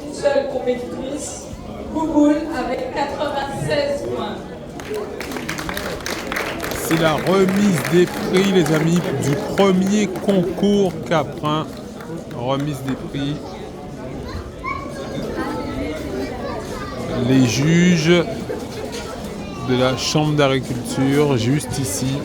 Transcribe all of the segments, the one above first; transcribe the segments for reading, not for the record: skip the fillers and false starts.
Une seule compétitrice, Bouboule, avec 96 points. C'est la remise des prix, les amis, du premier concours Caprin. Remise des prix. Les juges de la Chambre d'agriculture, juste ici.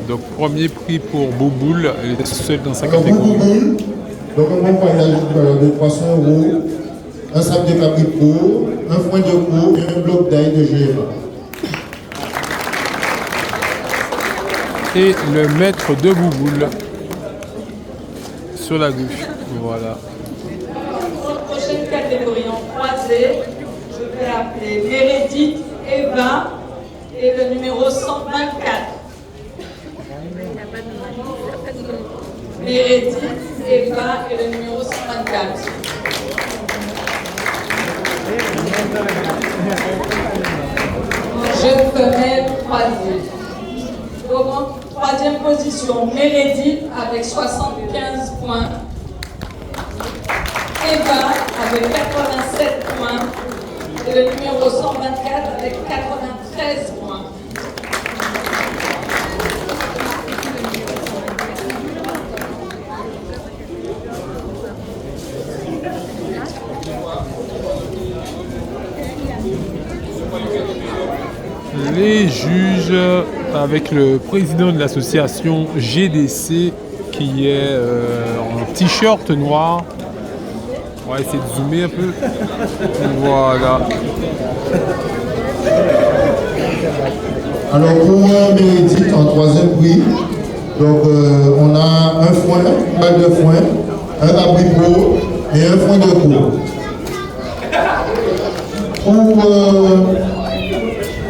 Donc, premier prix pour Bouboule, elle était seule dans sa catégorie. Bouboule, donc un bon voyage de 300 €, un sac de capricot, un foin de peau et un bloc d'ail de GFA. Et le maître de Bouboule sur la gauche. Voilà. Pour la prochaine catégorie en croisée, je vais appeler Meredith Eva et le numéro 124. Meredith Eva et le numéro 124. Je femelle croisée. Donc en troisième position, Meredith avec 75 points. Eva avec 87 points. Et le numéro 124 avec 93 points. Les juges avec le président de l'association GDC qui est en t-shirt noir. On va essayer de zoomer un peu. Voilà. Alors pour Meredith en troisième prix, donc on a un foin, une balle de foin, un abricot et un foin de peau.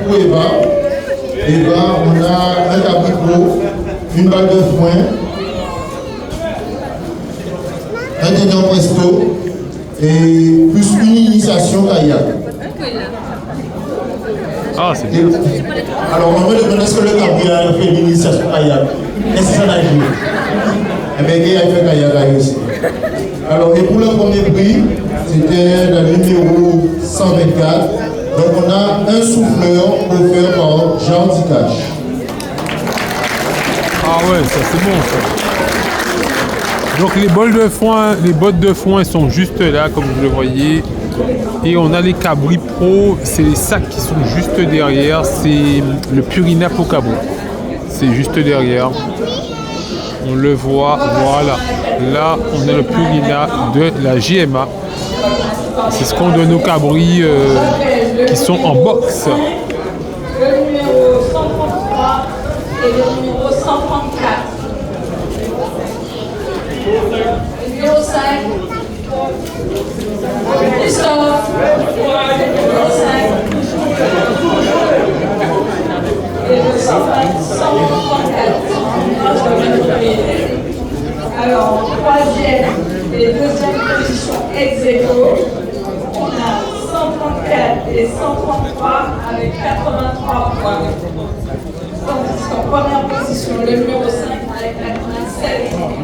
Pour Eva, on a un abricot, une balle de foin, un dédon presto et plus une initiation kayak. Ah, c'est bien. Alors, on me demande est-ce que le Gabriel a fait l'initiation kayak? Est-ce que ça l'a joué? Eh bien, il a fait kayak aussi. Alors, et pour le premier prix, c'était le numéro 124. Donc, on a un souffleur offert par Jean Dicache. Ah ouais, ça c'est bon ça. Donc les bottes de foin sont juste là, comme vous le voyez. Et on a les cabris pro, c'est les sacs qui sont juste derrière. C'est le Purina pour cabri. C'est juste derrière. On le voit, voilà. Là, on a le Purina de la GMA. C'est ce qu'on donne aux cabris qui sont en box. Le numéro 133 et le numéro 134. Le numéro 5. Christophe. Le numéro 5. Et le 134. Alors, troisième et deuxième position ex aequo, on a 134 et 133 avec 83 points. Tandis qu'en première position, le numéro 5 avec 87 points.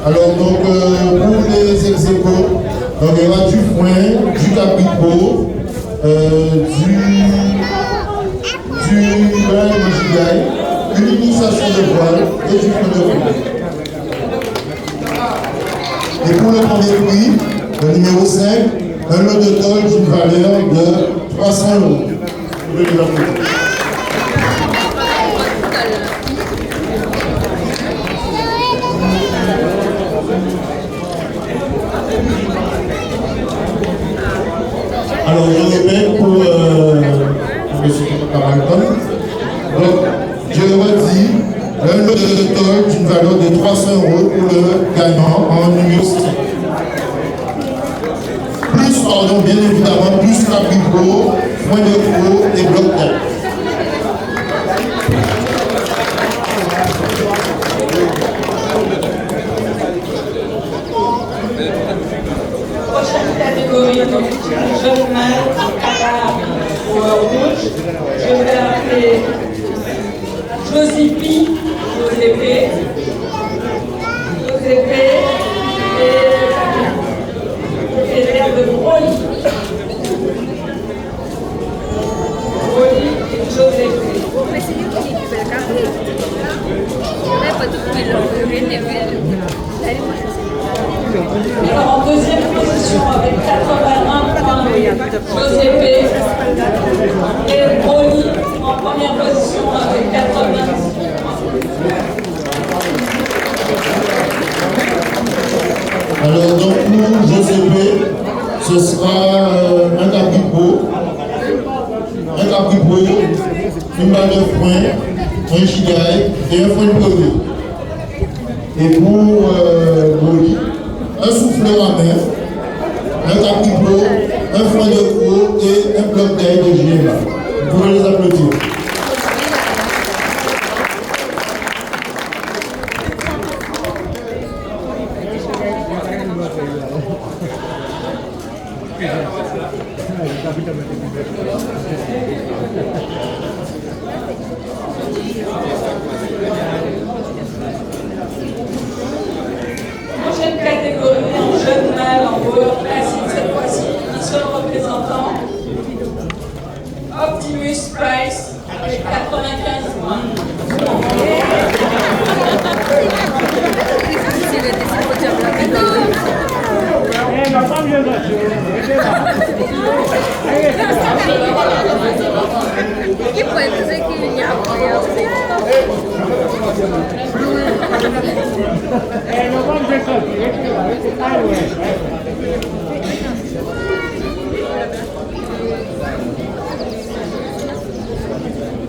Alors donc pour les ex-aequo, il y aura du foin, du capricot, du bain de gigaille, une initiation de voile et du foin de foin. Et pour le premier prix, le numéro 5, un lot de tôle d'une valeur de 300 €. Vous pouvez l'applaudir. Alors, je répète pour M. Camalton. Donc, je le redis, Un lot de total d'une valeur de 300 € pour le gagnant en numéro 7. Plus, pardon, bien évidemment, plus Caprico, point de gros et bloc d'aide. Prochaine catégorie, donc jeune mâle, cadavre ou rouge. Je vais appeler Josépé et l'air de Broly. Broly et Josépé. Alors en deuxième position avec 81 points, Josépé et Broly en première position avec 86 points. Alors donc pour Josépé, ce sera un caprico, une balle de frein, un chigaille et un frein de produit. Et pour Broly, un souffleur à main, un caprico, un frein de gros et un bloc d'ail de GMA. Vous pouvez les applaudir. Prochaine catégorie en jeune mâle en joueur classique cette fois-ci, qui seul représentant Optimus Price avec 95 points.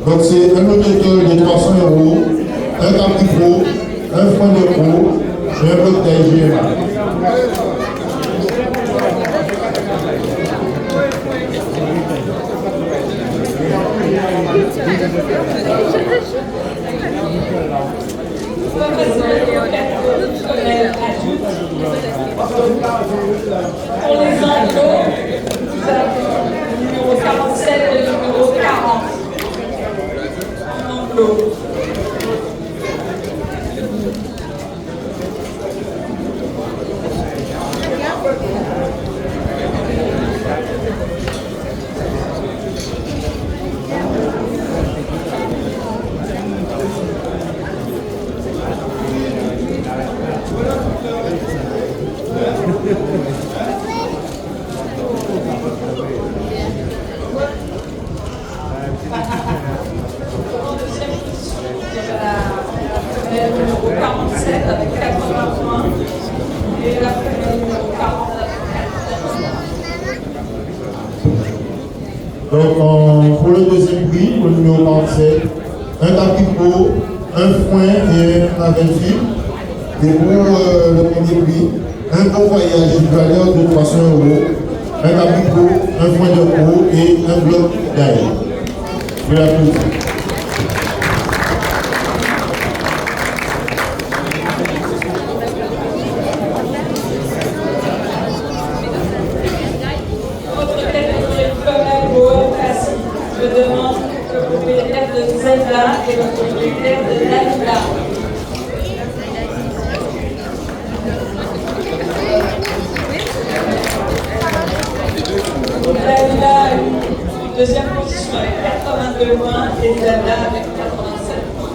Donc c'est un lot de 300 €, un caprico, un frein de gros et un bloc d'ail GMA. On va passer aux catégories scolaires adultes. Pour les anglos, nous avons le numéro 47 et le numéro 40. En anglo. Le numéro 47 avec 80 points et la femelle numéro 40 avec 80 points. Donc pour le deuxième prix, le numéro 47, un caprico, un foin et un aventure. Et pour le premier prix, un bon voyage d'une valeur de 300 €, un caprico, un foin de peau et un bloc d'ail. Je l'applaudis. Autre catégorie femelle joueur classique. Je demande le propriétaire de Zelda et le propriétaire de Dalila. Dalila a eu deuxième position avec 82 points et Zelda avec 87 points.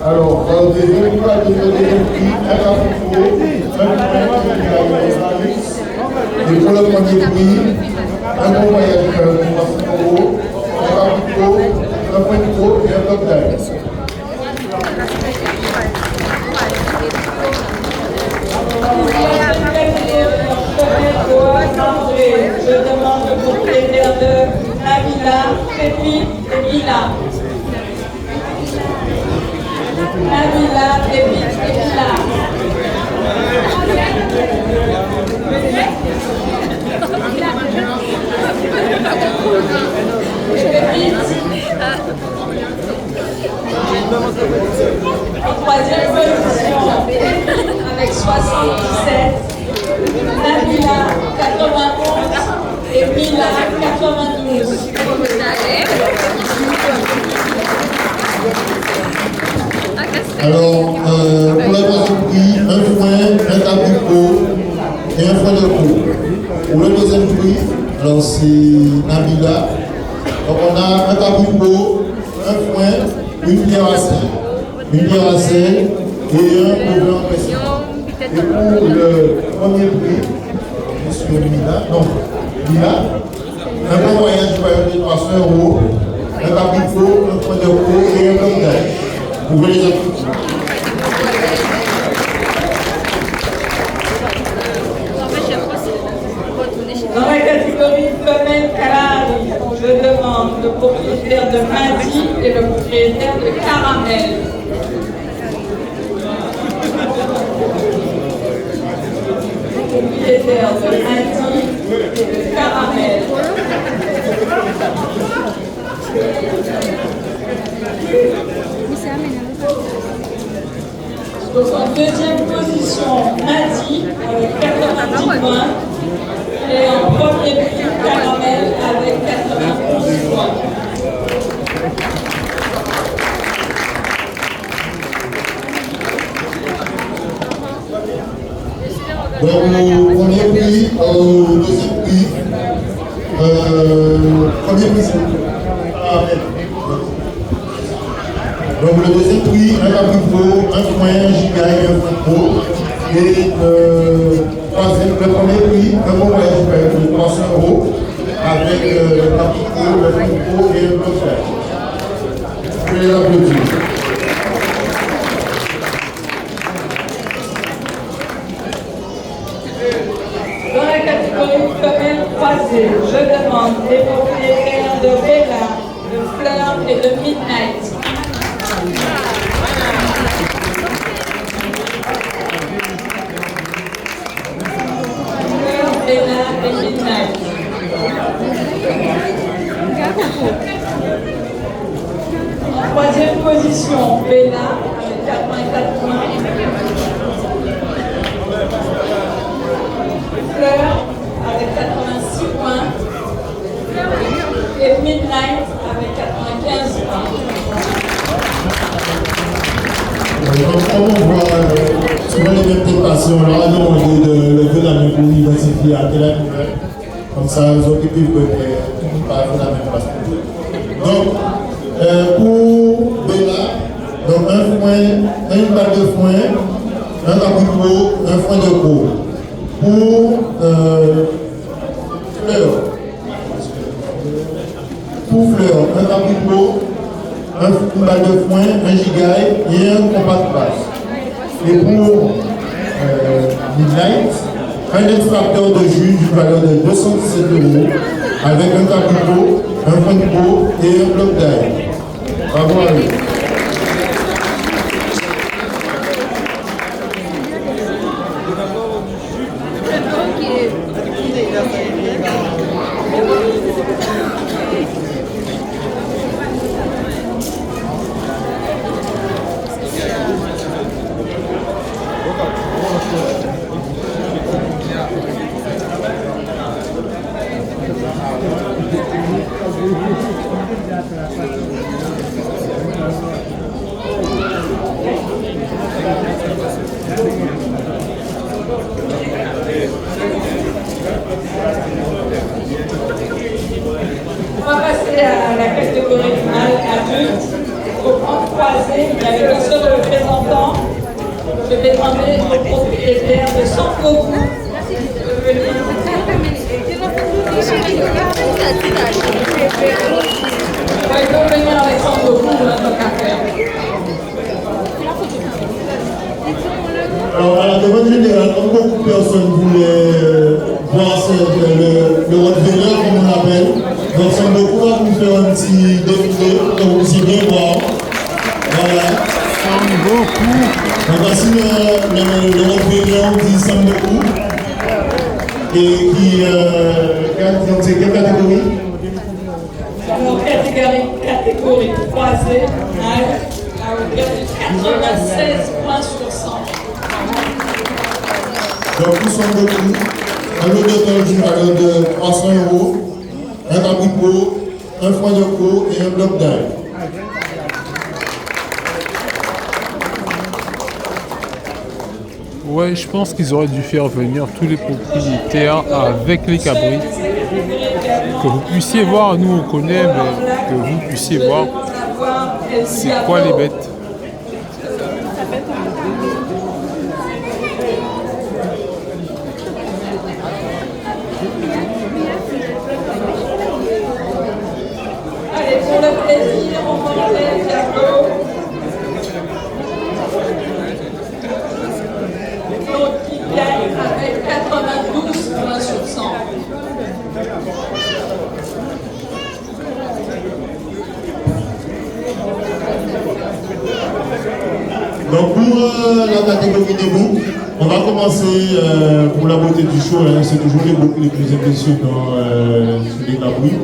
Alors, dans le deuxième prix, un caprico, un foin et pour le premier prix, un bon voyage de 300 €, un caprico, un foin de peau et un bloc d'ail. Troisième catégorie en femelle joueur je demande le propriétaire de Nabila, Pépite et Mila. Nabila, Pépite et Mila. En troisième position, avec 77, Nabila 91 et Mila 92. Alors, pour la troisième prix, un foin, un tablier et un foin de peau. Pour le deuxième prix, alors c'est Nabila. Donc on a un tablier, un foin, une pierre à sel et un ouvert en pression. Et pour le premier prix, monsieur Mila, un bon voyage de 300 €, un tablier, un foin de peau et un bloc d'ail. Vous pouvez les applaudir. Dans la catégorie femelle Kalari, je demande le propriétaire de Madi et le propriétaire de Caramel. Le propriétaire de Madi et de Caramel. Donc en deuxième position, Madi avec 90 points. Et en premier prix, Caramel avec 91 points. Donc, au premier prix, au deuxième prix, premier prix, c'est Caramel. Donc, le deuxième prix, un tablier, un foin, un giga et un foin pro. Et troisième, le premier prix, un bon voyage de 300 € avec le tablier, le foin pro et un bloc d'ail. Je vais les applaudir. Dans la catégorie femelle croisée, je demande les propriétaires de Bella, de Fleur et de Midnight. Fleur, Bella et Midnight. En troisième position, Bella avec 84 points. Fleur avec 86 points et Midnight avec 95 points. Donc, comme on voit souvent les mêmes passions, on leur a demandé de lever la main pour identifier à quelle nouvelle. Comme ça, les autres peuvent pas faire la même façon. Donc, pour Bella, donc un foin, une balle de foin, un tablier, un foin de peau. Pour Fleur, un tablier, une balle de foin, un gigaï et un compas de base. Et pour Midnight, un extracteur de jus d'une valeur de 217 € avec un tablier, un foin de peau et un bloc d'ail. Bravo à eux. On va passer à la catégorie finale adulte. Donc en croisée, il y avait un seul représentant. Je vais demander au propriétaire de Sangoku de venir. Il faut venir avec Sangoku pour notre café. Alors, à la demande générale, comme beaucoup de personnes voulaient voir le le Rottweiler, comme on l'appelle. Donc, c'est beaucoup à vous faire un petit défilé, que vous puissiez bien voir. Voilà. Beaucoup. Donc, voici le Rottweiler, on dit Samboku. Et qui dans quelle catégorie? Alors, catégorie croisée, à hauteur de 96 points sur 100. Donc, nous sommes beaucoup. Un lot de temps d'une valeur de 300 €, un abricot, un foin de peau et un bloc d'ail. Ouais, je pense qu'ils auraient dû faire venir tous les propriétaires avec les cabris. Que vous puissiez voir, nous on connaît, mais que vous puissiez voir c'est quoi les bêtes. Allez, pour le plaisir, on va faire le diablo. Donc, qui gagne avec 92 points sur 100. Donc pour la catégorie des boucs, on va commencer pour la beauté du show, hein, c'est toujours les boucs les plus impressionnants sur les cabris.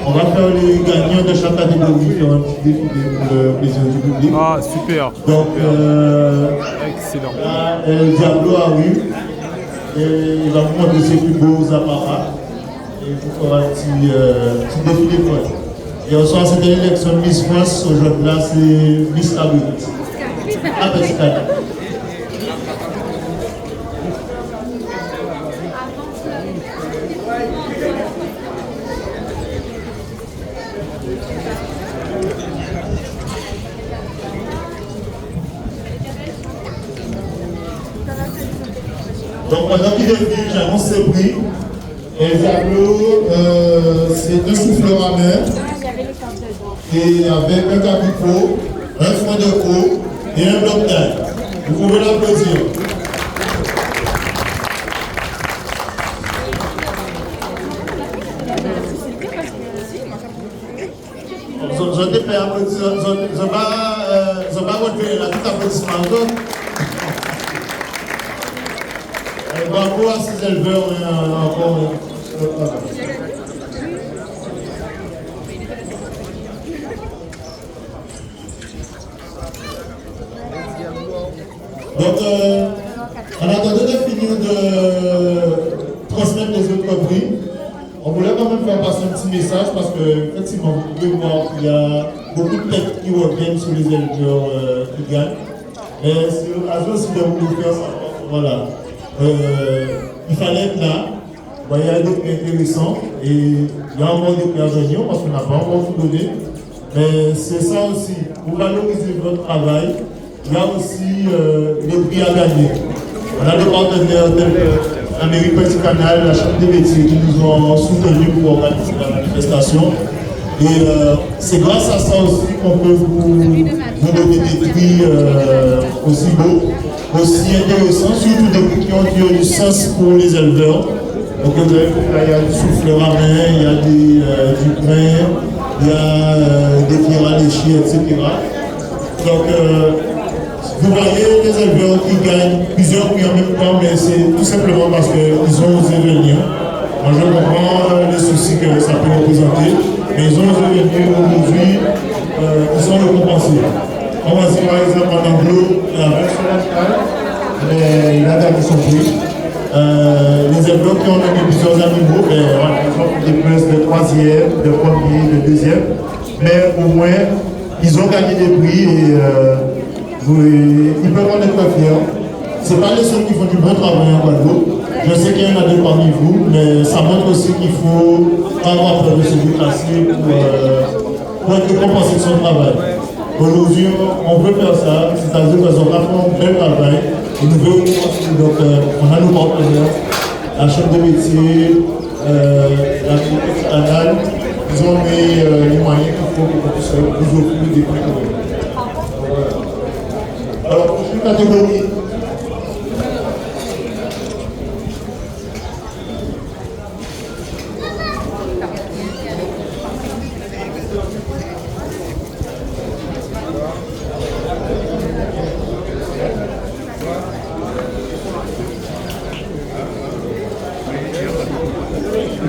On va faire les gagnants de chaque catégorie, faire un petit défilé pour le plaisir du public. Ah, super. Donc Excellent. là, El Diablo arrive et il va vous montrer ses plus beaux apparats et vous fera un petit défilé pour elle. Et on sort cette élection de Miss France, aujourd'hui là c'est Miss Cabri. Ah, ben, c'est ça. Donc, pendant qu'il est venu, j'annonce ses prix. Et Diablo, c'est un souffleur à main. Et avec un cabipot, un foin de peau et un bloc d'ail. Vous pouvez l'applaudir. Je te fais applaudir. Je vais relever la petite applaudissement. Bravo à ces éleveurs encore. Donc, en attendant de finir de transmettre les autres prix, on voulait quand même faire passer un petit message parce que, effectivement, vous pouvez voir qu'il y a beaucoup de têtes qui reviennent sur les éleveurs qui gagnent. Mais c'est l'occasion aussi de vous faire savoir, voilà. Il fallait être là. Il y a des prix intéressants et il y a encore des prix à venir parce qu'on n'a pas encore tout donné. Mais c'est ça aussi, pour valoriser votre travail, il y a aussi les prix à gagner. On a des partenaires tels que l'Amérique Petit Canal, la Chambre des métiers qui nous ont soutenus pour organiser la manifestation. Et c'est grâce à ça aussi qu'on peut vous donner des prix aussi beaux, aussi intéressants, surtout des prix qui ont du sens pour les éleveurs. Donc vous avez vu, là, il y a du souffleur à main, il y a du grain, il y a des pierres à lécher, etc. Donc vous voyez les éleveurs qui gagnent plusieurs prix en même temps, mais c'est tout simplement parce qu'ils ont osé venir. Moi je comprends les soucis que ça peut représenter, mais ils ont osé venir aujourd'hui, ils sont récompensés. On va dire par exemple en anglo, la version locale, mais il a gagné son prix. Les éleveurs qui ont gagné plusieurs animaux, par exemple des places de troisième, de premier, de deuxième, mais au moins ils ont gagné des prix et ils peuvent en être fiers. Ce n'est pas les seuls qui font du bon travail en Guadeloupe. Je sais qu'il y en a deux parmi vous, mais ça montre aussi qu'il faut avoir peur de se déplacer pour être récompensé de son travail. Aujourd'hui, on veut faire ça, c'est-à-dire qu'ils ont fait un bel travail. Et nous voulons donc on a nos partenaires, la Chambre des métiers, la Petit Canal, ils ont mis les moyens qu'il faut pour qu'on puisse vous offrir des prix. Alors, prochaine catégorie.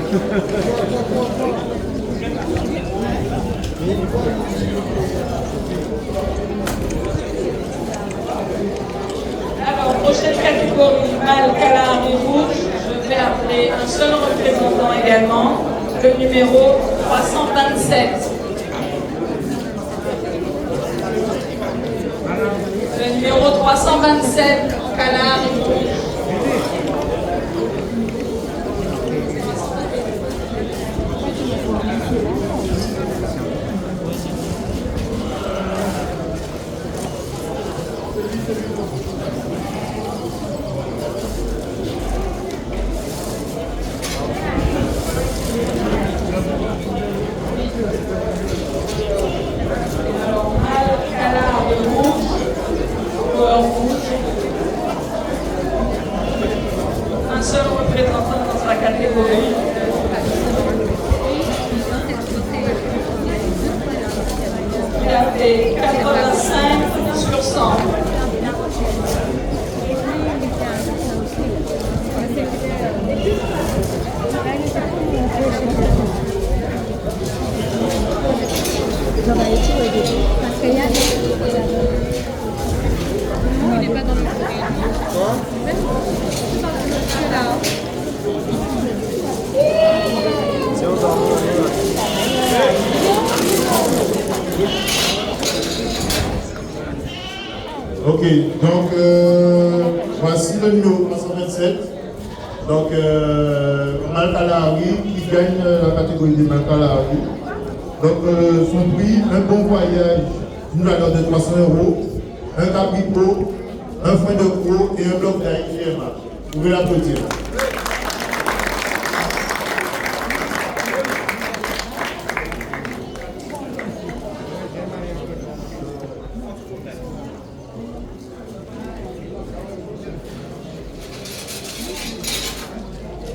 Alors, prochaine catégorie, mâle, canard et rouge. Je vais appeler un seul représentant également, le numéro 327. Le numéro 327 en canard et rouge. Alors, mâle, canard et rouge. Couleur rouge. Un seul représentant dans sa catégorie. Il a fait 85 sur 100. Il n'est pas dans le Ok, donc voici le numéro 327. Donc Malkalari qui gagne la catégorie de Malkalari. Donc son prix, un bon voyage d'une valeur de 300 €, un cabrito, un frein de croc et un bloc d'AIGMA. Vous pouvez l'applaudir.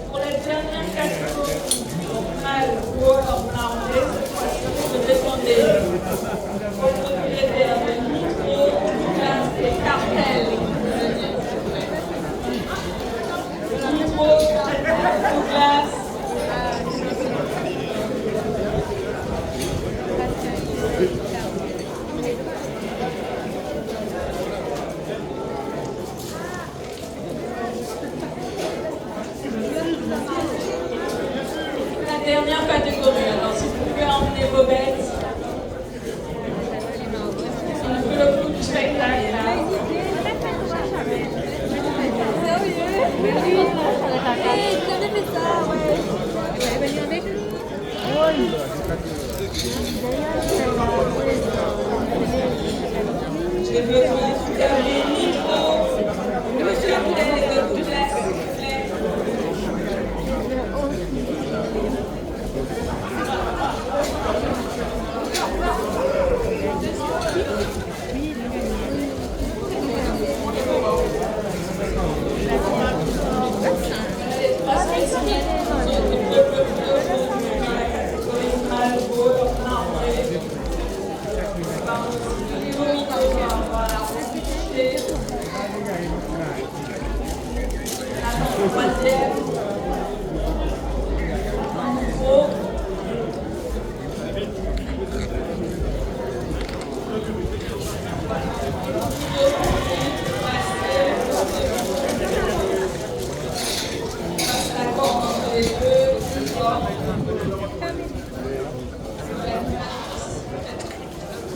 Pour la dernière catégorie, mâle, couleur blanc, cette fois-ci, je vais demander au propriétaire de micro, Douglas et cartel. Micro, Douglas. La dernière catégorie, alors si vous pouvez emmener vos bêtes, on fait le coup du spectacle là. J'ai besoin de faire des micros, de cartel et de Douglas, s'il vous plaît.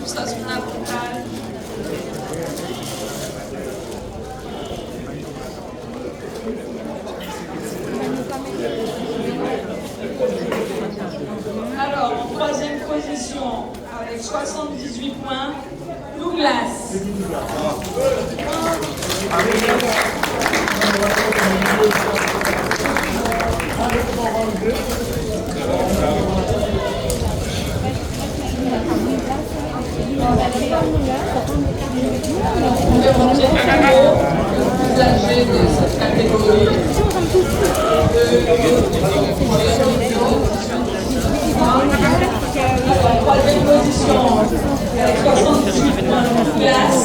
Ça se fait alors, en troisième position, avec 78 points, Douglas. Usagers de cette catégorie. En troisième position, avec 78 points de place.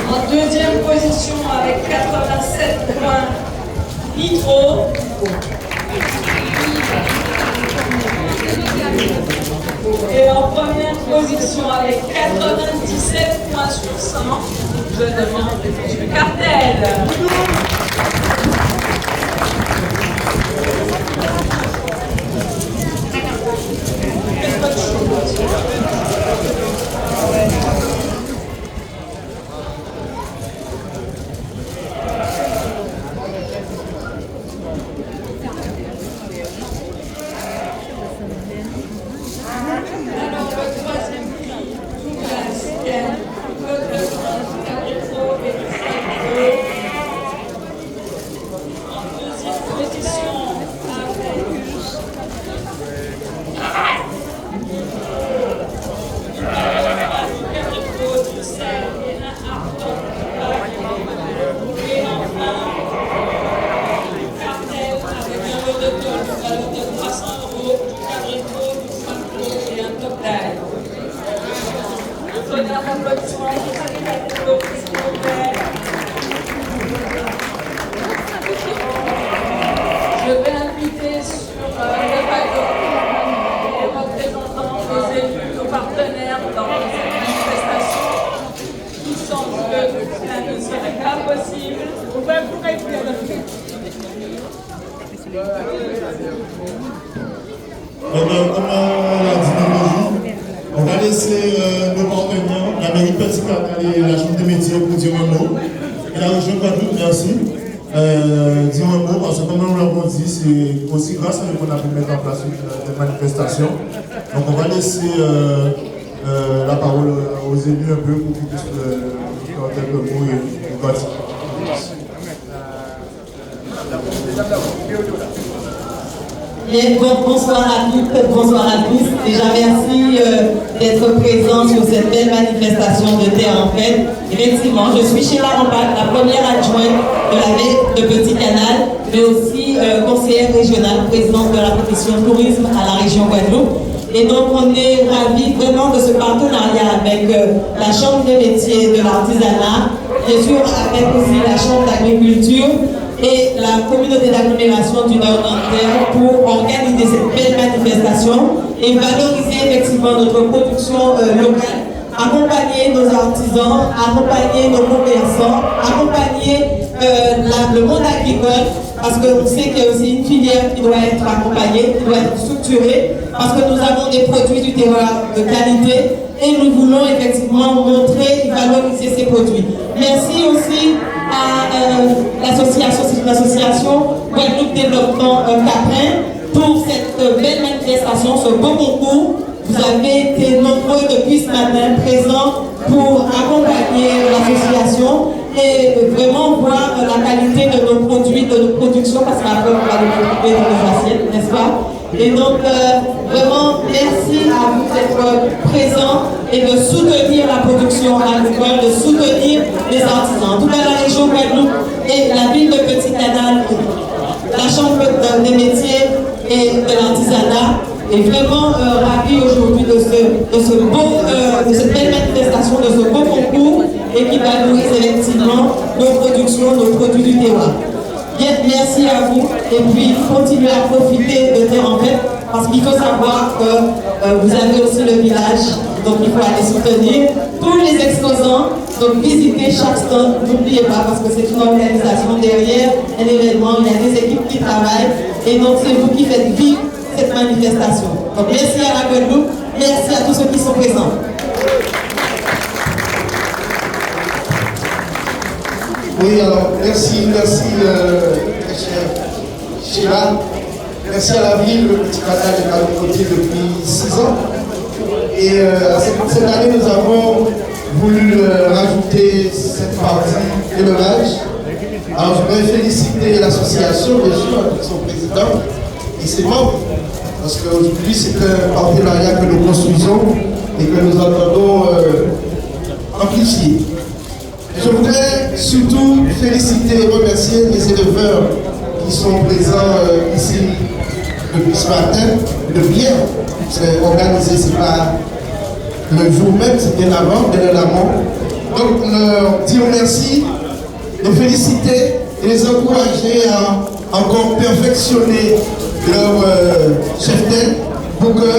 En deuxième position, avec 87 points Nitro. Et en première position avec 97 points sur 100, je demande M. Cartel. Je vais inviter sur le bateau les représentants des élus, nos partenaires dans cette manifestation. Il semble que cela ne serait pas possible. Comme l'a dit Nologie, on va laisser nos partenaires, la mairie de Petit Canal et la Chambre des métiers pour dire un mot. Et la région Guadeloupe, merci. Dire un mot parce que comme nous l'avons dit, c'est aussi grâce à nous qu'on a pu mettre en place une manifestation. Donc on va laisser la parole aux élus un peu pour qu'ils puissent faire quelques mots et voter. Bien, bonsoir à toutes, bonsoir à tous. Déjà, merci d'être présents sur cette belle manifestation de Terre en Fête. Effectivement, je suis Sheila Rampat, la première adjointe de la ville de Petit Canal, mais aussi conseillère régionale, présidente de la commission tourisme à la région Guadeloupe. Et donc, on est ravis vraiment de ce partenariat avec la Chambre des métiers de l'artisanat, bien sûr avec aussi la Chambre d'agriculture et la communauté d'agglomération du Nord-Nanterre pour organiser cette belle manifestation et valoriser effectivement notre production locale, accompagner nos artisans, accompagner nos commerçants, accompagner le monde agricole, parce qu'on sait qu'il y a aussi une filière qui doit être accompagnée, qui doit être structurée, parce que nous avons des produits du terroir de qualité et nous voulons effectivement montrer et valoriser ces produits. Merci aussi à l'association Guadeloupe Développement Caprin pour cette belle manifestation, ce beau concours. Vous avez été nombreux depuis ce matin présents pour accompagner l'association et vraiment voir la qualité de nos produits, de nos productions, parce qu'après on va les retrouver dans les assiettes, n'est-ce pas? Et donc, vraiment, merci à vous d'être présents et de soutenir la production agricole, de soutenir les artisans. En tout cas, la région Guadeloupe et la ville de Petit Canal, la Chambre des métiers et de l'artisanat est vraiment ravi aujourd'hui de cette belle manifestation, de ce beau concours et qui valorise effectivement nos productions, nos produits du terroir. Bien, merci à vous et puis continuez à profiter de Terre en Fête parce qu'il faut savoir que vous avez aussi le village, donc il faut aller soutenir tous les exposants, donc visitez chaque stand, n'oubliez pas parce que c'est une organisation derrière un événement, il y a des équipes qui travaillent et donc c'est vous qui faites vivre cette manifestation. Donc merci à la Guadeloupe, merci à tous ceux qui sont présents. Oui, alors merci très cher Sheila. Merci à la ville, le Petit Canal est à nos côtés depuis 6 ans. Et cette année, nous avons voulu rajouter cette partie élevage. Alors, je voudrais féliciter l'association, bien sûr, avec son président et ses membres, parce qu'aujourd'hui, c'est un partenariat que nous construisons et que nous entendons amplifier. Je voudrais surtout féliciter et remercier les éleveurs qui sont présents ici depuis ce matin, depuis hier. C'est organisé, c'est pas le jour même, c'est bien avant, bien en amont. Donc, leur dire merci, les féliciter et les encourager à encore perfectionner leur cheptel pour que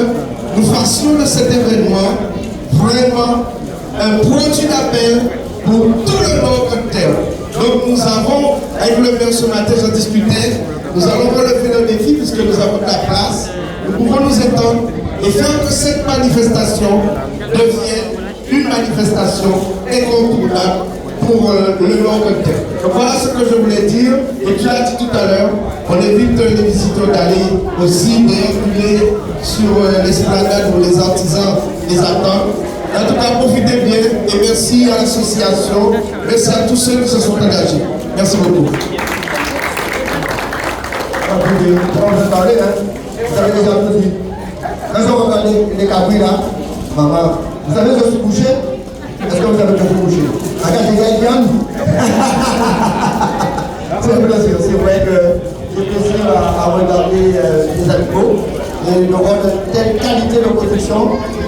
nous fassions de cet événement vraiment un produit d'appel pour tout le Nord-Côte-Terre. Donc nous avons, avec le maire ce matin, j'en discutais, nous allons relever le défi puisque nous avons de la place. Nous pouvons nous étendre et faire que cette manifestation devienne une manifestation incontournable pour le Nord-Côte-Terre. Donc voilà ce que je voulais dire. Et tu l'as dit tout à l'heure, on évite les visiteurs d'aller aussi déambuler sur l'esplanade où les artisans les attendent. En tout cas, profitez bien et merci à l'association, merci à tous ceux qui se sont engagés. Merci beaucoup. Vous parlez, hein? Vous avez déjà tout dit. Quand je regarde les cabris là, maman, vous savez, je suis couché. Est-ce que vous avez déjà couché? C'est un plaisir. C'est vrai que j'ai plaisir à regarder les animaux. Et nous avons de telle qualité de protection.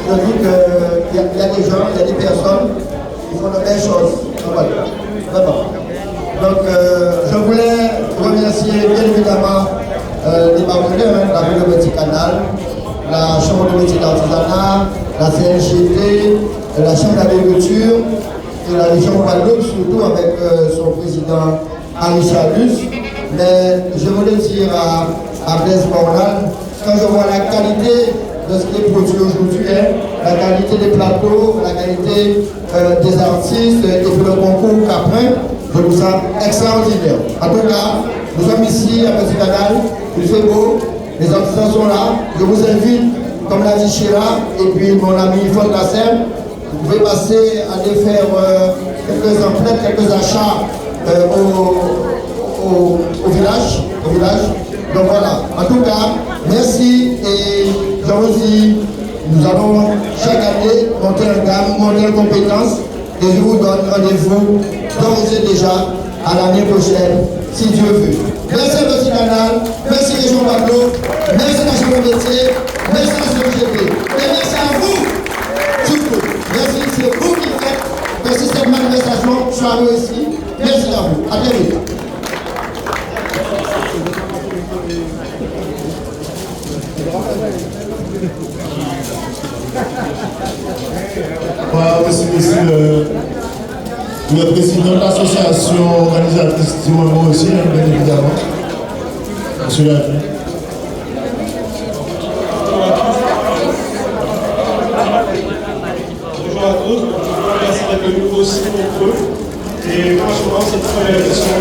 Je dis qu'il y a des gens, il y a des personnes qui font de belles choses. Vraiment. Donc, je voulais remercier bien évidemment les partenaires, la ville de Petit Canal, la Chambre de métiers d'artisanat, la CNGT, la Chambre d'agriculture et la région Guadeloupe, surtout avec son président Henri Chalus. Mais je voulais dire à Blaise Morlan, quand je vois la qualité de ce qui est produit aujourd'hui, la qualité des plateaux, la qualité des artistes et puis le concours Caprin, je trouve ça extraordinaire. En tout cas, nous sommes ici à Petit Canal, il fait beau, les artisans sont là. Je vous invite, comme l'a dit Chira, et puis mon ami Fond Kassem, vous pouvez passer à aller faire quelques emplettes, quelques achats au village. Donc voilà, en tout cas, merci et je vous dis, nous allons chaque année monter en gamme, monter en compétences et je vous donne rendez-vous d'ores et déjà à l'année prochaine, si Dieu veut. Merci à Petit Canal, merci Région Guadeloupe, merci à la Chambre de métier, merci à la CGT et merci à vous, surtout. Merci, c'est vous qui faites que cette manifestation soit réussie. Merci à vous. À très vite. Merci, le président de l'association organisatrice du moment aussi, bien évidemment. Monsieur l'adjoint. Bonjour à tous, merci d'être venus aussi nombreux. Et franchement, cette première édition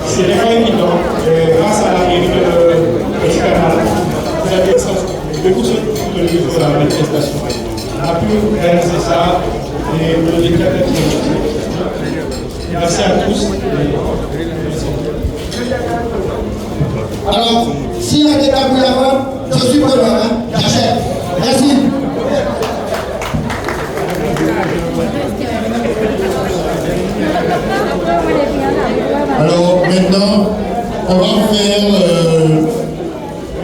c'est vraiment évident, grâce à la mairie de Petit Canal, vous avez de tous ceux qui sont venus pour la manifestation. On a pu réaliser ça et vous le déclarer. Merci à tous. Alors, s'il y a des tabous là-bas, je suis preneur, hein, j'achète. Merci. Alors maintenant, on va faire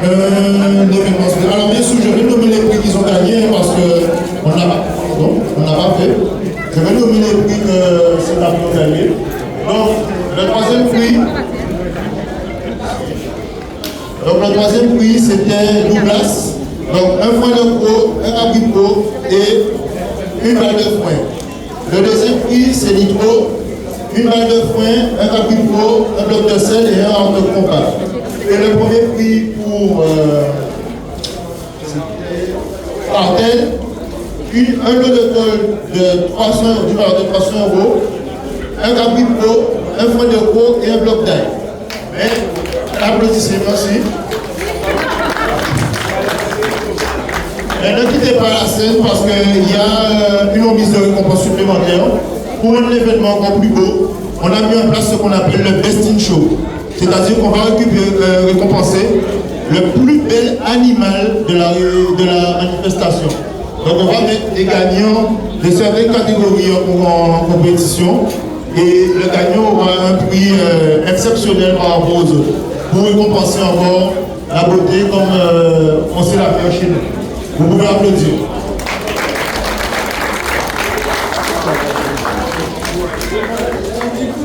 un événement. Alors bien sûr, je vais nommer les prix qu'ils ont gagnés parce qu'on n'a pas fait. Je vais nommer les prix que ces amis ont gagnés. Donc, le troisième prix, c'était Douglas. Donc, un foin de pro, un abricot et une balle de foin. Le deuxième prix, c'est Nitro. Une balle de foin, un abricot, un bloc de sel et un hors de compas. Et le premier prix pour Artel, un lot de colle de 300 €, un abricot, un foin de gros et un bloc d'ail. Mais, applaudissez, merci. Mais ne quittez pas la scène parce qu'il y a une remise de récompense supplémentaire. Pour un événement encore plus beau, on a mis en place ce qu'on appelle le Best in Show. C'est-à-dire qu'on va récompenser le plus bel animal de la manifestation. Donc on va mettre les gagnants de certaines catégories en compétition et le gagnant aura un prix exceptionnel par rapport aux autres pour récompenser encore la beauté comme on sait la faire chez nous. Vous pouvez applaudir.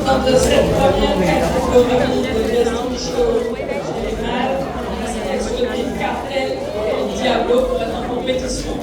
Lors de cette première catégorie de Destin Show général, on a sélectionné Cartel et Diablo pour être en compétition.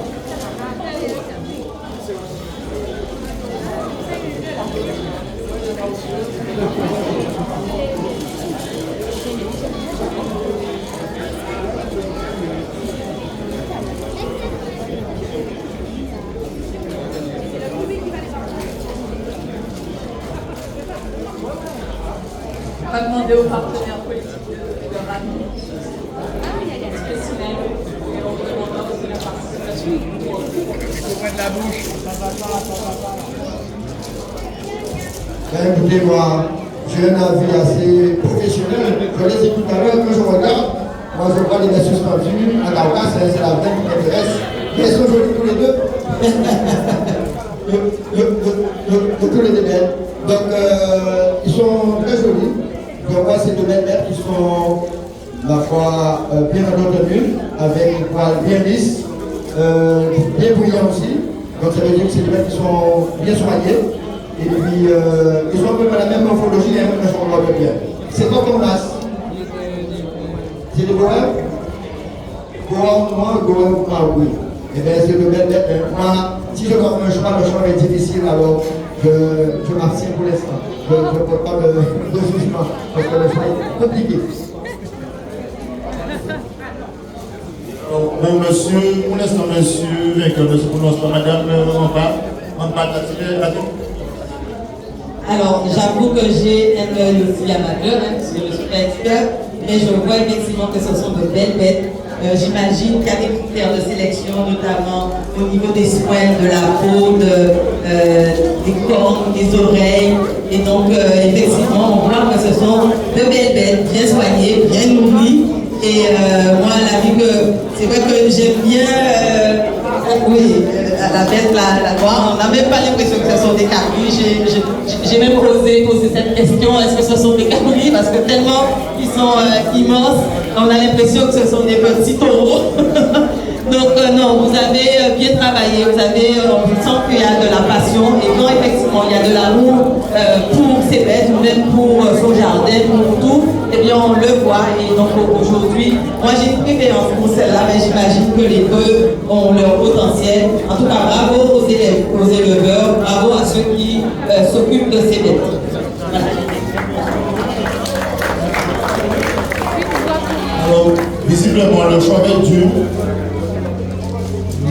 On va demander aux partenaires politiques de ramener spécimen et on demandera aussi la participation du groupe. de la bouche. Écoutez, moi, j'ai un avis assez professionnel. Je l'ai dit tout à l'heure, quand je regarde, moi je vois les gars suspendus, à Caucase, c'est la veine qui m'intéresse. Ils sont jolis tous les deux. Tous les deux belles. Donc, ils sont très jolis. Je vois ces deux belles qui sont, ma foi, bien entretenues, avec une poil bien lisse, bien brillant aussi. Donc, ça veut dire que c'est des belles qui sont bien soignées. Et puis, ils ont un peu la même morphologie et la même changement de bien. C'est quoi qu'on masse? C'est des bohèmes? Bohème noir, bohème marbré. Et bien, c'est de belles bêtes. Moi, si je dois faire un choix, le choix est difficile, alors je m'abstiens pour l'instant. Je ne peux pas de jugement, parce que le choix est compliqué. Bon, monsieur, pour l'instant, monsieur, vainqueur ne se prononce pas, madame, on va t'attirer. Alors, j'avoue que j'ai un œil aussi amateur, hein, parce que je ne suis pas expert, mais je vois effectivement que ce sont de belles bêtes. J'imagine qu'il y a des critères de sélection, notamment au niveau des soins de la peau, des cornes, des oreilles. Et donc, effectivement, on voit que ce sont de belles bêtes, bien soignées, bien nourries. Et moi, c'est vrai que j'aime bien, la bête, la noire, on n'a même pas l'impression que ce sont des caries. J'ai même osé poser cette question, est-ce que ce sont des caries? Parce que tellement ils sont immenses, on a l'impression que ce sont des petits taureaux. Donc non, vous avez bien travaillé, on sent qu'il y a de la passion et quand effectivement il y a de l'amour pour ces bêtes ou même pour son jardin, pour tout, eh bien on le voit. Et donc aujourd'hui, moi j'ai une préférence pour celle-là, mais j'imagine que les deux ont leur potentiel. En tout cas, bravo aux éleveurs, bravo à ceux qui s'occupent de ces bêtes. Voilà. Alors, visiblement, le choix va être dur.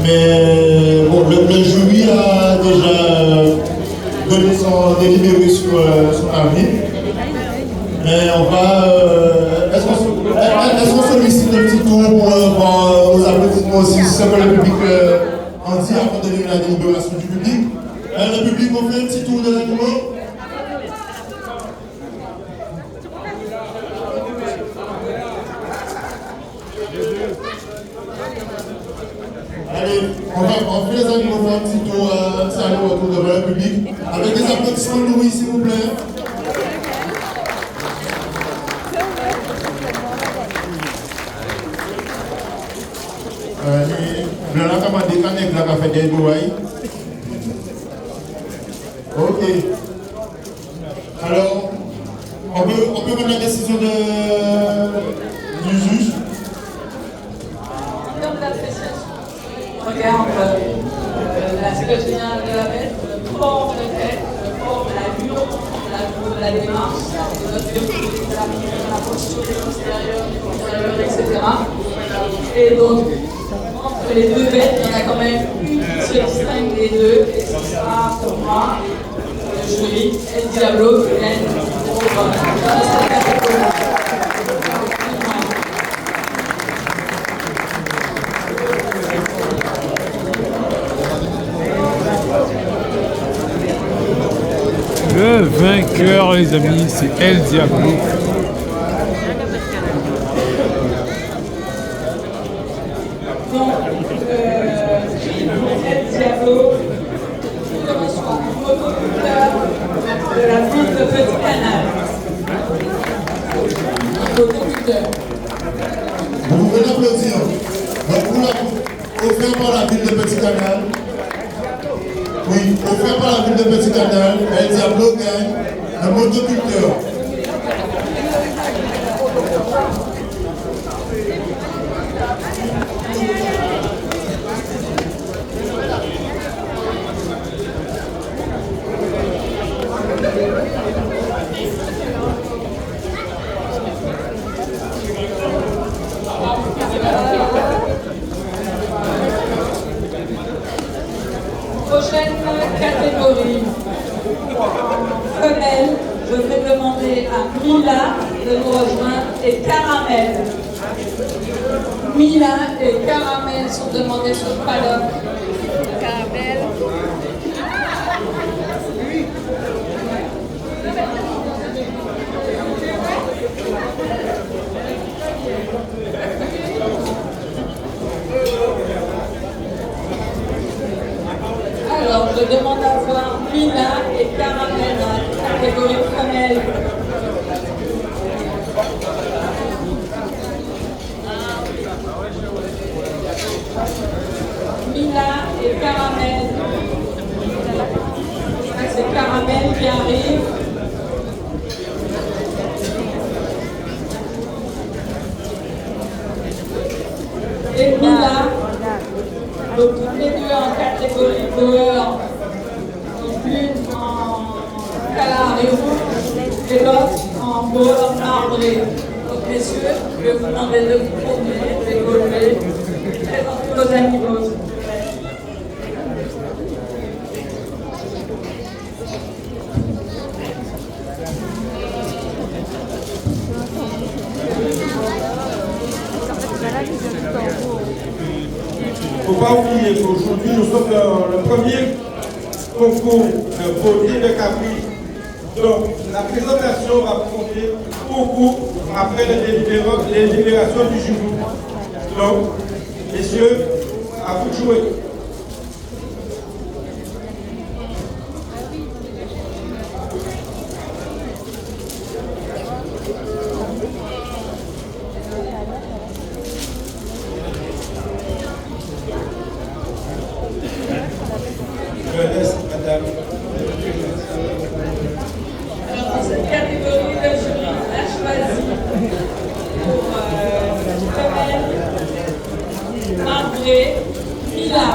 Mais bon, le jury a déjà donné son délibéré sur son avis. Mais on va. Est-ce qu'on sollicite un petit tour pour aux applaudissements aussi, si c'est que le public en dit avant de donner la délibération du public? Le public, on fait un petit tour de l'animaux. Allez, on fait les animaux pour un petit tour, un petit aller autour devant le public, avec des applaudissements nourris, s'il vous plaît. Le lac a demandé quand il a fait des douailles. Ok. Alors, on peut mettre la décision du juge. Regarde l'aspect général de la bête, le port de tête, le port de la démarche, de notre biologie, de la posture des postérieurs, etc. Et donc, entre les deux bêtes, il y en a quand même une qui se distingue des deux, et ce sera pour moi, le jury, El Diablo, qui gagne pour cette catégorie. Le vainqueur, les amis, c'est El Diablo. Donc, El Diablo, motoculteur de la ville de Petit Canal. Motoculteur. Vous pouvez l'applaudir. Offert par la ville de Petit Canal. Oui, offert par la ville de Petit Canal, El Diablo gagne un motoculteur. Prochaine catégorie. Femelle, je vais demander à Mila de nous rejoindre et Caramel. Mila et Caramel sont demandés sur le paddock. Caramel. Alors, je demande à voir Mila et Caramel dans la catégorie femelle. Mila et Caramel. C'est Caramel qui arrive. Et Mila. Donc toutes les deux en catégorie couleur, donc l'une en calari rouge et l'autre en beurre marbré. Donc messieurs, je vais vous demander de vous tourner, d'évoluer, présenter vos animaux. Il ne faut pas oublier qu'aujourd'hui, nous sommes dans le premier concours de beauté de Capri. Donc, la présentation va compter beaucoup après les délibérations du jury. Donc, messieurs, à vous de jouer. Je laisse madame. Alors, dans cette catégorie, le jury a choisi pour femelle, marbré, Mila.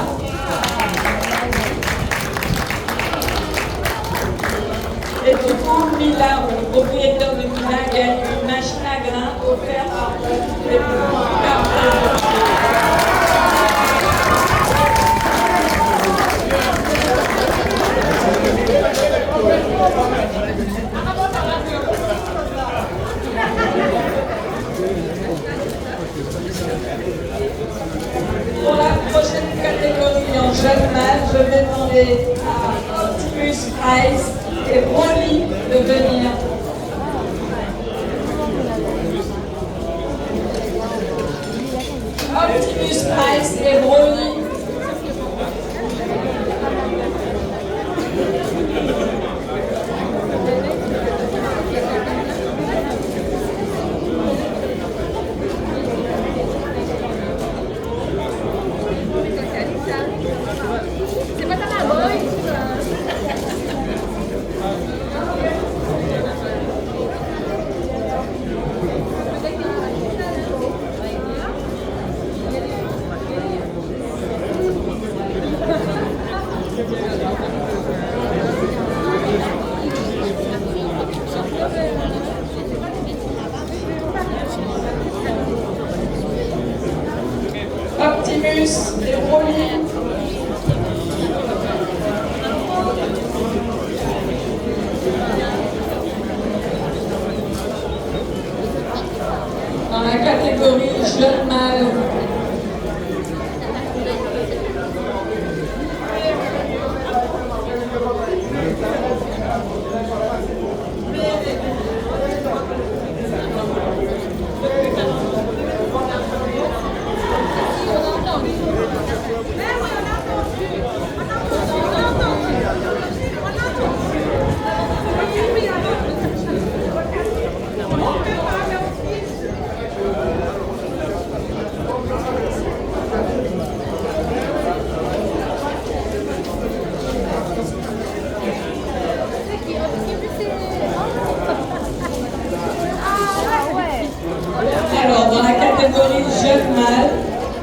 Et du coup, Mila, le propriétaire de Mila, gagne une machine à grains offerte par les plus Pour la prochaine catégorie en jeune mâle, je vais demander à Optimus Price et Broly de venir. Optimus Price et Broly. Optimus et Broly. Dans la catégorie jeune mâle.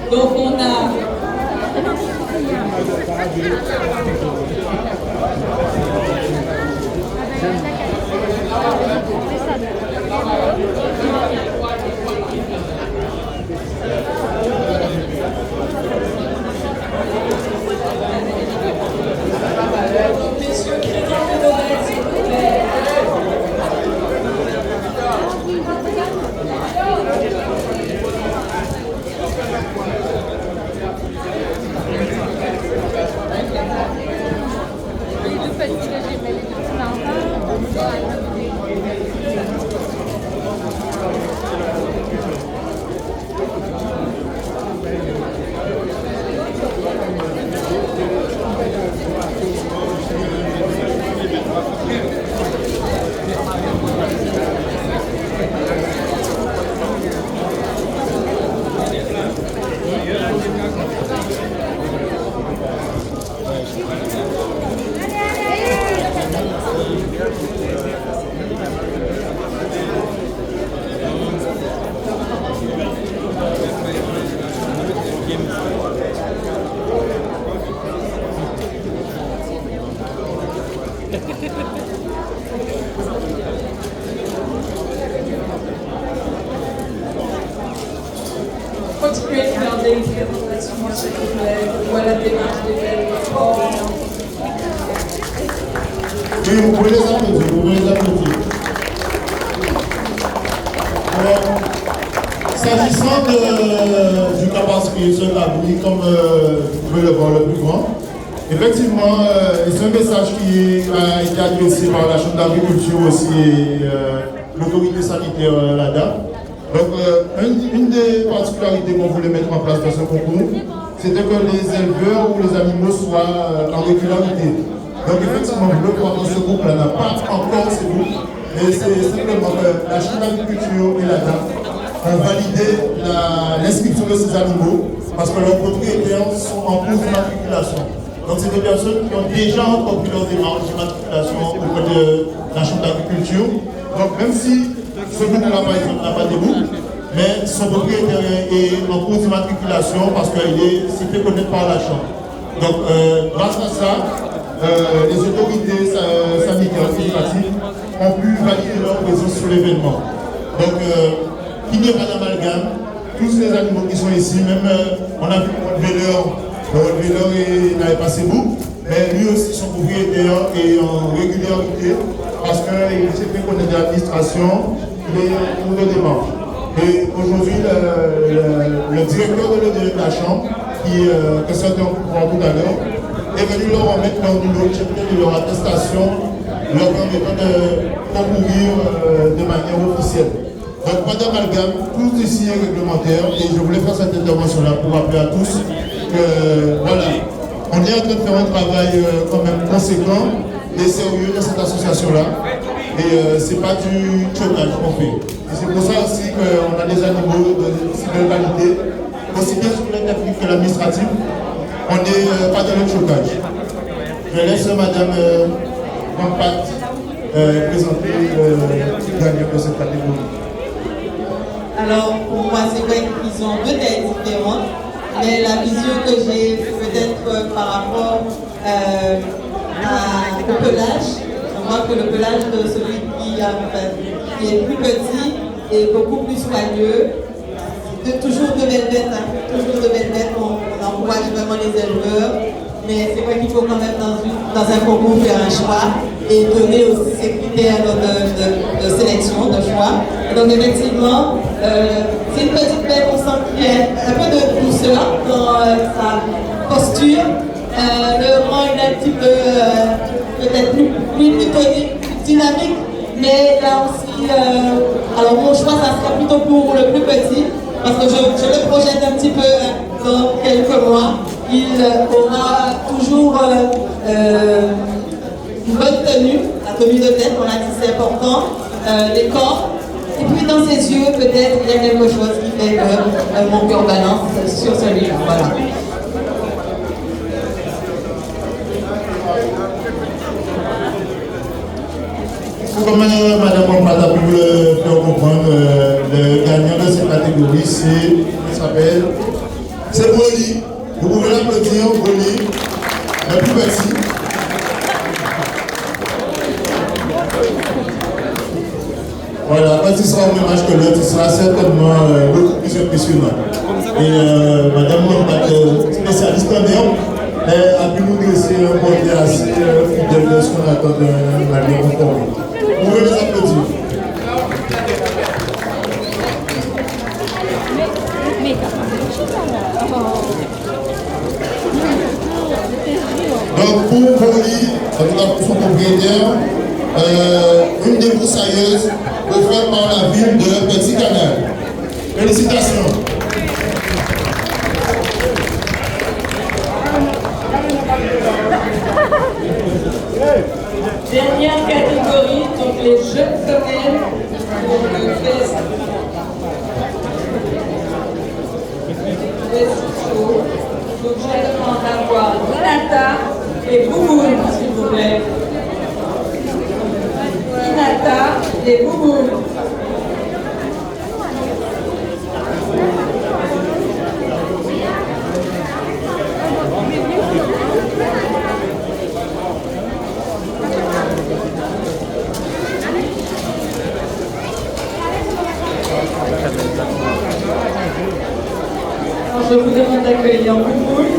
Donc on a Messieurs, présentez vos mains, s'il vous plaît. Continuez de garder une présentation, s'il vous plaît. Voilà la démarche de l'effort. Oui, vous pouvez les applaudir, vous pouvez les applaudir. Alors, s'agissant du Kabaski, ce tabou, comme vous pouvez le voir le plus grand, effectivement, c'est un message qui a été adressé par la Chambre d'agriculture aussi et l'autorité sanitaire là-dedans. Donc, une des particularités qu'on voulait mettre en place dans ce concours, c'était que les éleveurs ou les animaux soient en régularité. Donc, effectivement, le voir dans ce groupe-là n'a pas encore ces groupes, mais c'est simplement que la Chambre d'agriculture et la DAF ont validé l'inscription de ces animaux parce que leurs propriétaires sont en cours d'immatriculation. Donc, c'est des personnes qui ont déjà entrepris leur démarche d'immatriculation auprès de la Chambre d'agriculture. Donc, même si ce groupe-là, par exemple, n'a pas de groupe, mais son propriétaire est en cours d'immatriculation parce qu'il s'est fait connaître par la Chambre. Donc, grâce à ça, les autorités sanitaires administratives ont pu valider leur présence sur l'événement. Donc, il n'y a pas d'amalgame. Tous les animaux qui sont ici, même on a vu le véleur n'avait pas ses bouts, mais lui aussi, son propriétaire est en régularité parce qu'il s'est fait connaître de l'administration, il est en cours de démarche. Et aujourd'hui, le directeur de la Chambre, que certains ont pu voir tout à l'heure, est venu leur remettre leur numéro de leur attestation, leur permettant de concourir de manière officielle. Donc pas d'amalgame, tout ici est réglementaire et je voulais faire cette intervention-là pour rappeler à tous que voilà, on est en train de faire un travail quand même conséquent et sérieux dans cette association-là. Et c'est pas du chômage qu'on fait. Et c'est pour ça aussi qu'on a des animaux de qualité, aussi bien sur la technique que l'administratif. On n'est pas dans le chocage. Je laisse Madame Rampat présenter le gagnant de cette catégorie. Alors, pour moi, c'est vrai qu'ils ont deux têtes différentes, mais la vision que j'ai peut-être par rapport au pelage, je vois que le pelage de celui qui est plus petit est beaucoup plus soigneux. Toujours de belles bêtes, toujours de belles bêtes, on encourage vraiment les éleveurs, mais c'est vrai qu'il faut quand même dans un concours faire un choix et donner aussi ces critères de sélection, de choix. Donc effectivement, c'est une petite bête, on sent qu'il y a un peu de douceur dans sa posture. Le rang est un petit peu peut-être plus tonique, plus dynamique, mais là aussi, alors mon choix ça sera plutôt pour le plus petit. Parce que je le projette un petit peu dans quelques mois. Il aura toujours une bonne tenue, la tenue de tête, on a dit c'est important, les corps. Et puis dans ses yeux, peut-être il y a quelque chose qui fait que mon cœur balance sur celui-là. Voilà. Comme Madame Rampat a pu le faire comprendre, le gagnant de cette catégorie, il s'appelle C'est Brony. Vous pouvez l'applaudir, Brony. Le plus petit. Voilà, quand il sera au même âge que l'autre, il sera certainement beaucoup plus impressionnant. Et Madame notre spécialiste en herbe, a pu nous dresser un portrait assez fidèle de ce qu'on attend d'un marié conformé. Vous pouvez les applaudir. Donc pour Poli, en tout cas pour son propriétaire, une débroussailleuse offerte par la ville de Petit Canal. Félicitations. Dernière catégorie, donc les jeunes femelles pour le fest. Donc je demande d'avoir Inata et Bouboule, s'il vous plaît. Inata et Bouboule. Alors, je vous demande d'accueillir Bouboule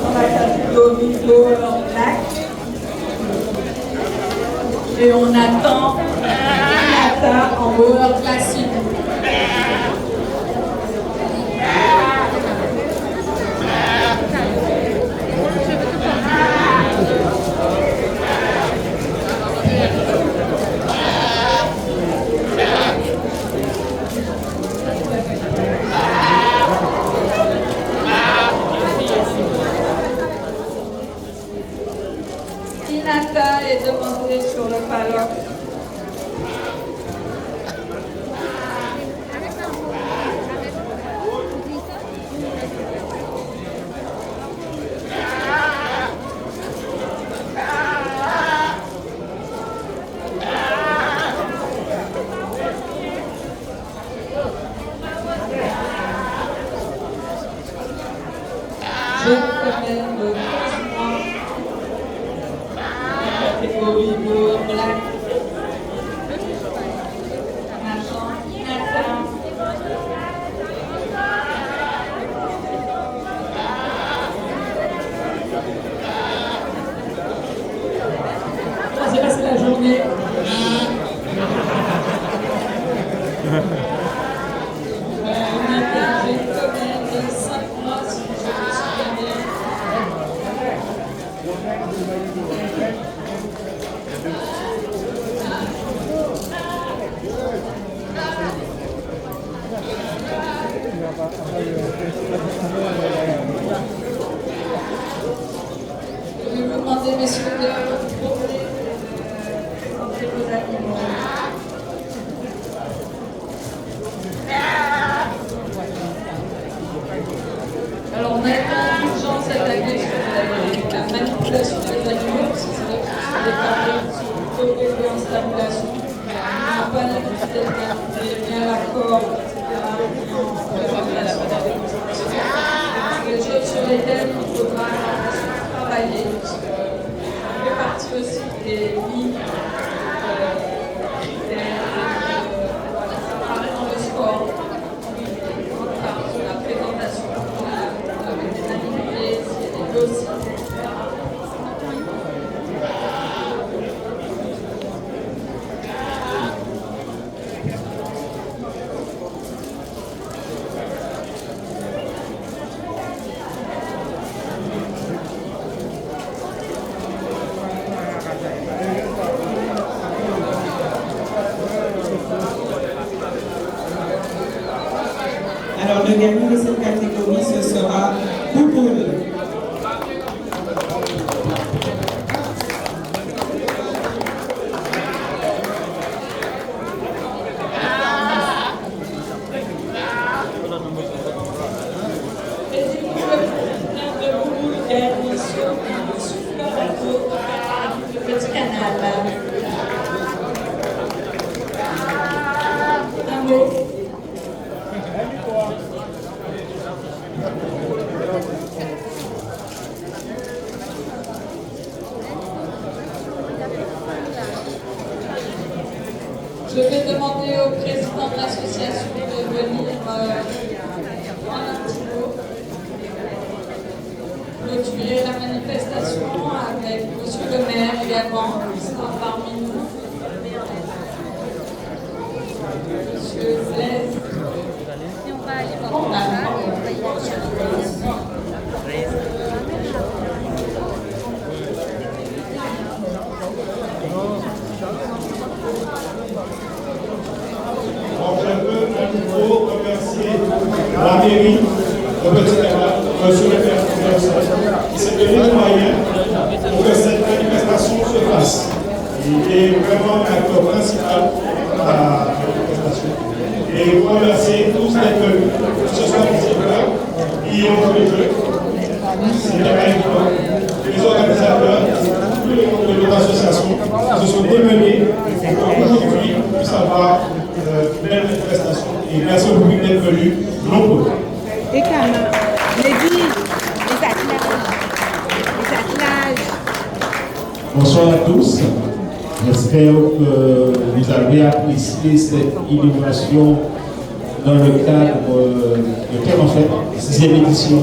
dans la catégorie Lower Black. Et on attend Inata en Lower Classique. Inata est demandée sur le paddock. Jeune femelle de 15 mois. Catégorie Lower Black. Maintenant, Inata. On s'est passé la journée. Inata, j'ai une femelle de 5 mois, si je me souviens bien. Je vais vous demander, messieurs, de porter vos animaux. Alors, on a été indulgent cette année sur la manipulation des animaux, parce que c'est vrai que c'est des parents qui sont plutôt élevés en stimulation. On n'a pas l'habitude d'être manipulés, bien l'accord, etc. On ne peut pas faire la bonne des choses sur lesquelles il faudra travailler. Ça fait partie aussi des lignes critères. Voilà, ça apparaît dans le sport. La présentation avec des animés, s'il y a des dossiers, etc. Alors, le gagnant de cette catégorie, ce sera Bouboule. Et du coup, le président de Bouboule gagne sur un super bateau de Petit Canal. Un mot. Je vais demander au président de l'association de venir prendre un petit mot, clôturer la manifestation avec monsieur le maire également, qui sera parmi nous. Monsieur Blaise. Je veux à nouveau remercier la mairie de Petit-Canal, monsieur le maire qui s'est donné les moyens pour que cette manifestation se fasse. Il est vraiment l'acteur principal de la manifestation. Et vous remercier tous d'être venus, que ce soit les écoles qui ont joué le jeu, les organisateurs, tous les membres de notre association se sont démenés pour qu'aujourd'hui on puisse avoir une belle manifestation. Et merci au public d'être venu nombreux. Et comme les villes, les attelages. Bonsoir à tous. J'espère que vous avez apprécié cette innovation dans le cadre de quelle en fait, 6e édition,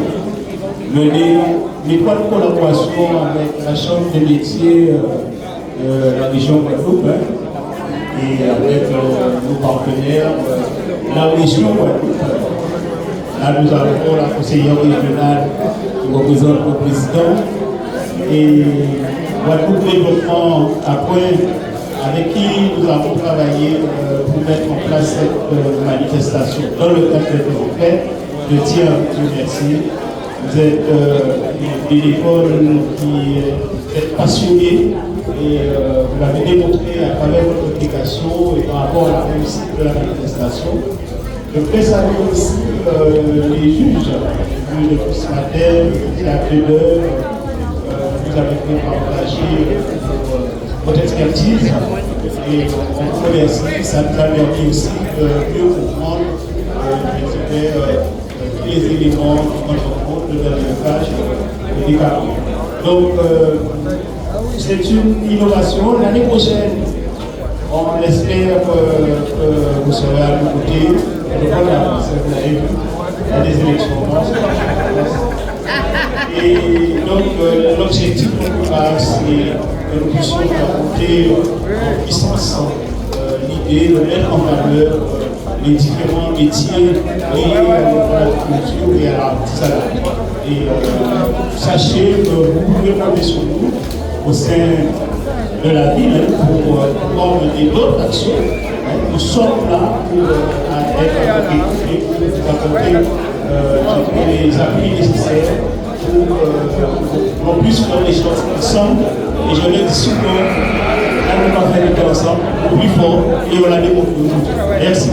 menée en étroite collaboration avec la Chambre des métiers de la région Guadeloupe et avec nos partenaires, la région Guadeloupe. Là, nous avons la conseillère régionale qui représente le président et Guadeloupe Développement après, avec qui nous avons travaillé pour mettre en place cette manifestation dans le cadre de l'Europe. Je tiens à vous remercier. Vous êtes une école qui est passionnée et vous l'avez démontré à travers votre application et par rapport à la réussite de la manifestation. Je voudrais saluer aussi les juges depuis ce matin, il y a 2 heures. Vous avez fait partager votre expertise et on vous remercie. Ça nous a permis aussi de mieux comprendre tous les éléments qui sont en compte de l'élevage des carreaux. Donc, c'est une innovation. L'année prochaine, on espère que vous serez à nos côtés. Vous l'avez vu, il y a des élections. Et donc, l'objectif de c'est que nous puissions apporter en puissance l'idée de mettre en valeur les différents métiers liés à l'agriculture et à l'artisanat. Et sachez que vous pouvez compter sur nous au sein de la ville pour pouvoir mener d'autres actions. Nous sommes là pour être équipés, pour apporter les appuis nécessaires pour qu'on puisse faire les choses ensemble. Et je le dis souvent, on va faire les choses ensemble, plus fort, et on l'a démontré aujourd'hui. Merci.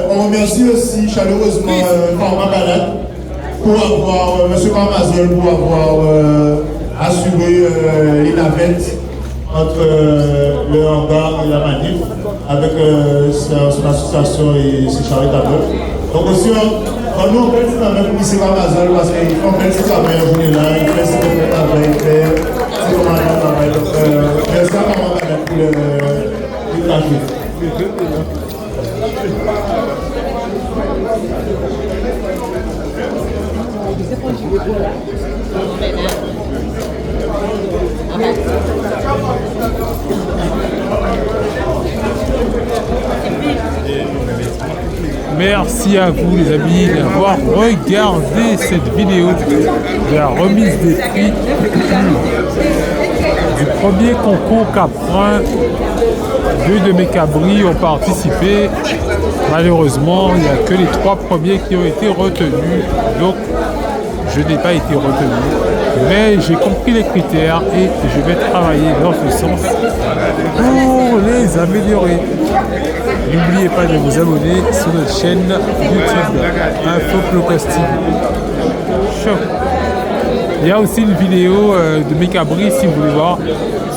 On remercie aussi chaleureusement Format Balade pour avoir, M. Parmazol, pour avoir assuré les navettes entre le hangar et la manif avec son association et ses charitables. Donc aussi, nous on fait le travail pour M. Parmazol parce qu'il fait un petit travail en journée là, il fait ce qu'il fait travail, il fait ce qu'on a fait travail. Donc merci à Format Balade pour le travail. Merci à vous les amis d'avoir regardé cette vidéo de la remise des prix du premier concours Caprin. 2 de mes cabris ont participé. Malheureusement, il n'y a que les 3 premiers qui ont été retenus. Donc, je n'ai pas été retenu. Mais j'ai compris les critères et je vais travailler dans ce sens pour les améliorer. N'oubliez pas de vous abonner sur notre chaîne YouTube Info-Plocos. Il y a aussi une vidéo de mes cabris si vous voulez voir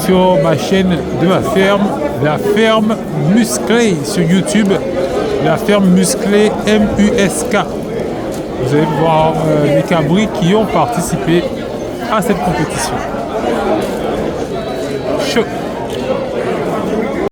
sur ma chaîne de ma ferme, la ferme musclée sur YouTube, la ferme musclée MUSK. Vous allez voir les cabris qui ont participé à cette compétition.